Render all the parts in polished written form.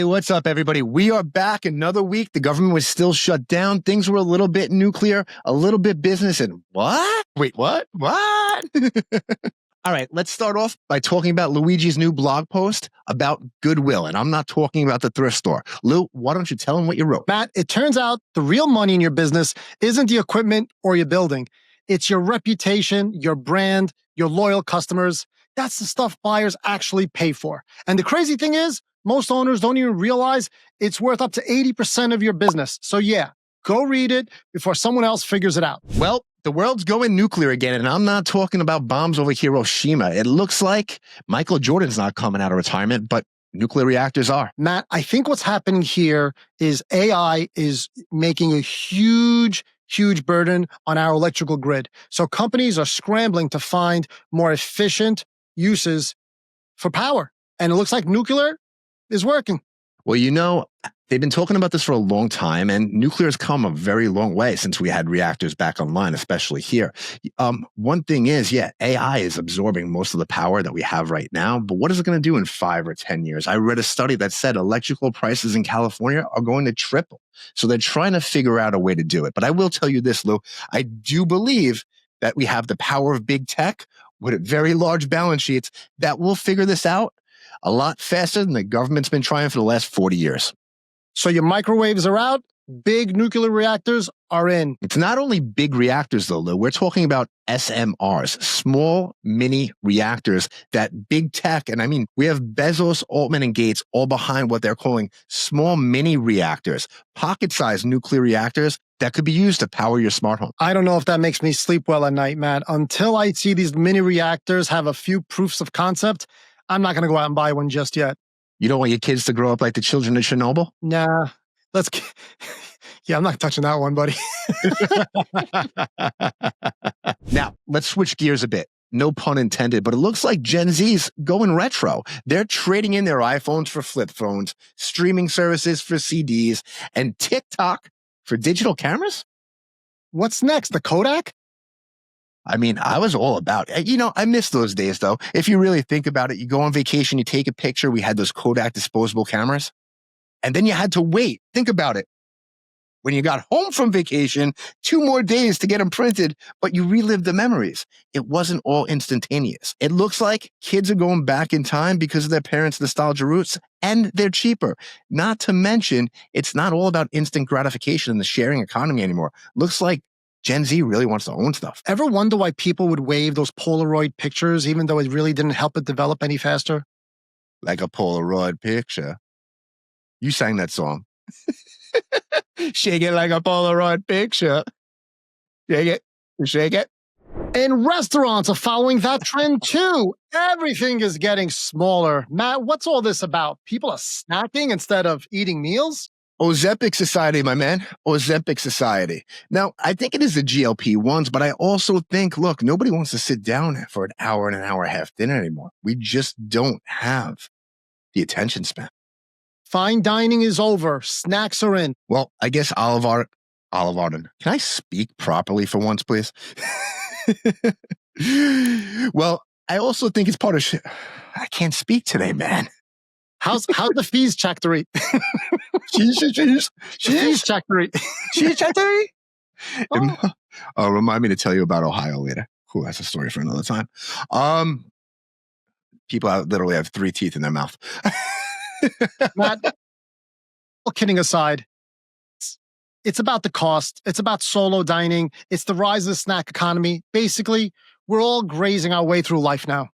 what's up, everybody? We are back another week. The government was still shut down. Things were a little bit nuclear, a little bit business, and what? Wait, what? What? All right, let's start off by talking about Luigi's new blog post about Goodwill. And I'm not talking about the thrift store. Lou, why don't you tell him what you wrote? Matt, it turns out the real money in your business isn't the equipment or your building. It's your reputation, your brand, your loyal customers. That's the stuff buyers actually pay for. And the crazy thing is, most owners don't even realize it's worth up to 80% of your business. So yeah, go read it before someone else figures it out. Well, the world's going nuclear again, and I'm not talking about bombs over Hiroshima. It looks like Michael Jordan's not coming out of retirement, but nuclear reactors are. Matt, I think what's happening here is AI is making a huge burden on our electrical grid. So companies are scrambling to find more efficient uses for power. And it looks like nuclear is working. Well, you know, they've been talking about this for a long time, and nuclear has come a very long way since we had reactors back online, especially here. One thing is, yeah, AI is absorbing most of the power that we have right now, but what is it going to do in 5 or 10 years? I read a study that said electrical prices in California are going to triple. So they're trying to figure out a way to do it. But I will tell you this, Lou, I do believe that we have the power of big tech with very large balance sheets that will figure this out a lot faster than the government's been trying for the last 40 years. So your microwaves are out, big nuclear reactors are in. It's not only big reactors, though, Lou. We're talking about SMRs, small mini reactors that big tech, and I mean, we have Bezos, Altman, and Gates all behind what they're calling small mini reactors, pocket-sized nuclear reactors that could be used to power your smart home. I don't know if that makes me sleep well at night, Matt. Until I see these mini reactors have a few proofs of concept, I'm not going to go out and buy one just yet. You don't want your kids to grow up like the children of Chernobyl? Nah, yeah, I'm not touching that one, buddy. Now, let's switch gears a bit. No pun intended, but it looks like Gen Z's going retro. They're trading in their iPhones for flip phones, streaming services for CDs, and TikTok for digital cameras? What's next? The Kodak? I mean, I was all about it. You know, I miss those days, though. If you really think about it, you go on vacation, you take a picture. We had those Kodak disposable cameras. And then you had to wait. Think about it. When you got home from vacation, 2 more days to get them printed, but you relived the memories. It wasn't all instantaneous. It looks like kids are going back in time because of their parents' nostalgia roots, and they're cheaper. Not to mention, it's not all about instant gratification in the sharing economy anymore. Looks like Gen Z really wants to own stuff. Ever wonder why people would wave those Polaroid pictures even though it really didn't help it develop any faster? Like a Polaroid picture. You sang that song. Shake it like a Polaroid picture. Shake it. Shake it. And restaurants are following that trend too. Everything is getting smaller. Matt, what's all this about? People are snacking instead of eating meals? Ozempic society, my man. Ozempic society. Now, I think it is the GLP-1s, but I also think, look, nobody wants to sit down for an hour and an hour and a half dinner anymore. We just don't have the attention span. Fine dining is over. Snacks are in. Well, I guess Olive Arden. Can I speak properly for once, please? Well, I also think it's part of I can't speak today, man. How's the fees factory? Cheese. Fees factory. Cheese factory? Oh, remind me to tell you about Ohio later. Cool, that's a story for another time. People literally have 3 teeth in their mouth. Matt, all kidding aside, it's about the cost. It's about solo dining. It's the rise of the snack economy. Basically, we're all grazing our way through life now.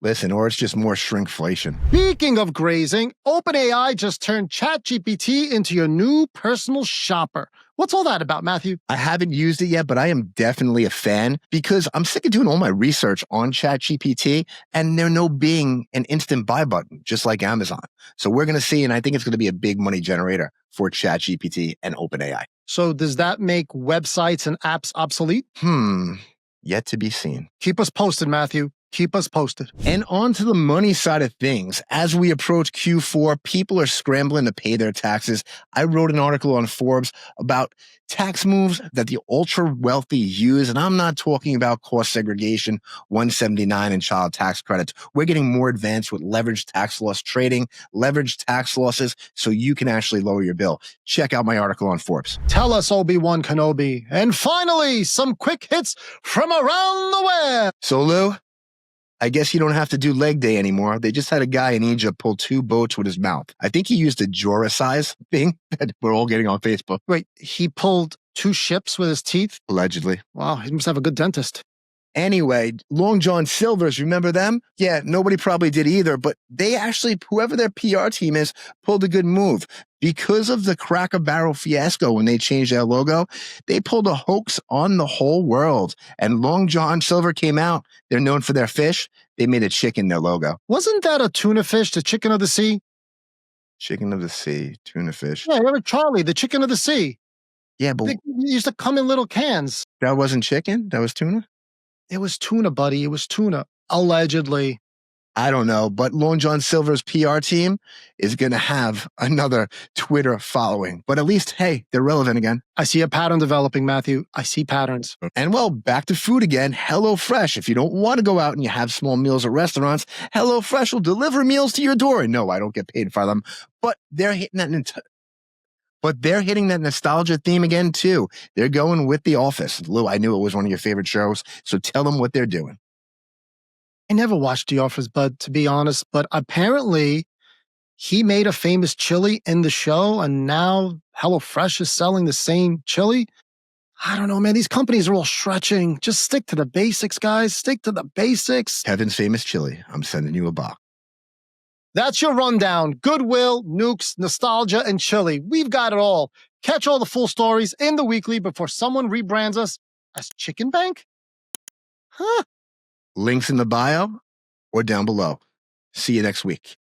Listen, or it's just more shrinkflation. Speaking of grazing, OpenAI just turned ChatGPT into your new personal shopper. What's all that about, Matthew? I haven't used it yet, but I am definitely a fan because I'm sick of doing all my research on ChatGPT and there no being an instant buy button, just like Amazon. So we're going to see, and I think it's going to be a big money generator for ChatGPT and OpenAI. So does that make websites and apps obsolete? Yet to be seen. Keep us posted, Matthew. Keep us posted. And on to the money side of things. As we approach Q4, people are scrambling to pay their taxes. I wrote an article on Forbes about tax moves that the ultra wealthy use. And I'm not talking about cost segregation, 179 and child tax credits. We're getting more advanced with leveraged tax loss trading, leveraged tax losses, so you can actually lower your bill. Check out my article on Forbes. Tell us, Obi-Wan Kenobi. And finally, some quick hits from around the web. So, Lou, I guess you don't have to do leg day anymore. They just had a guy in Egypt pull 2 boats with his mouth. I think he used a Jura size thing that we're all getting on Facebook. Wait, he pulled 2 ships with his teeth? Allegedly. Wow, he must have a good dentist. Anyway, Long John Silver's, remember them? Yeah, nobody probably did either, but they actually, whoever their PR team is, pulled a good move. Because of the Cracker Barrel fiasco when they changed their logo, they pulled a hoax on the whole world. And Long John Silver came out. They're known for their fish. They made a chicken their logo. Wasn't that a tuna fish, the chicken of the sea? Chicken of the sea, tuna fish. Yeah, remember Charlie, the chicken of the sea? Yeah, but They used to come in little cans. that wasn't chicken? That was tuna? It was tuna, buddy. It was tuna. Allegedly. I don't know, but Long John Silver's PR team is going to have another Twitter following. But at least, hey, they're relevant again. I see a pattern developing, Matthew. I see patterns. And well, back to food again. HelloFresh. If you don't want to go out and you have small meals at restaurants, HelloFresh will deliver meals to your door. And no, I don't get paid for them, but they're hitting that nostalgia theme again, too. They're going with The Office. Lou, I knew it was one of your favorite shows, so tell them what they're doing. I never watched The Office, Bud, to be honest, but apparently he made a famous chili in the show, and now HelloFresh is selling the same chili. I don't know, man. These companies are all stretching. Just stick to the basics, guys. Stick to the basics. Kevin's famous chili. I'm sending you a box. That's your rundown. Goodwill, nukes, nostalgia, and chili. We've got it all. Catch all the full stories in the weekly before someone rebrands us as Chicken Bank? Huh? Links in the bio or down below. See you next week.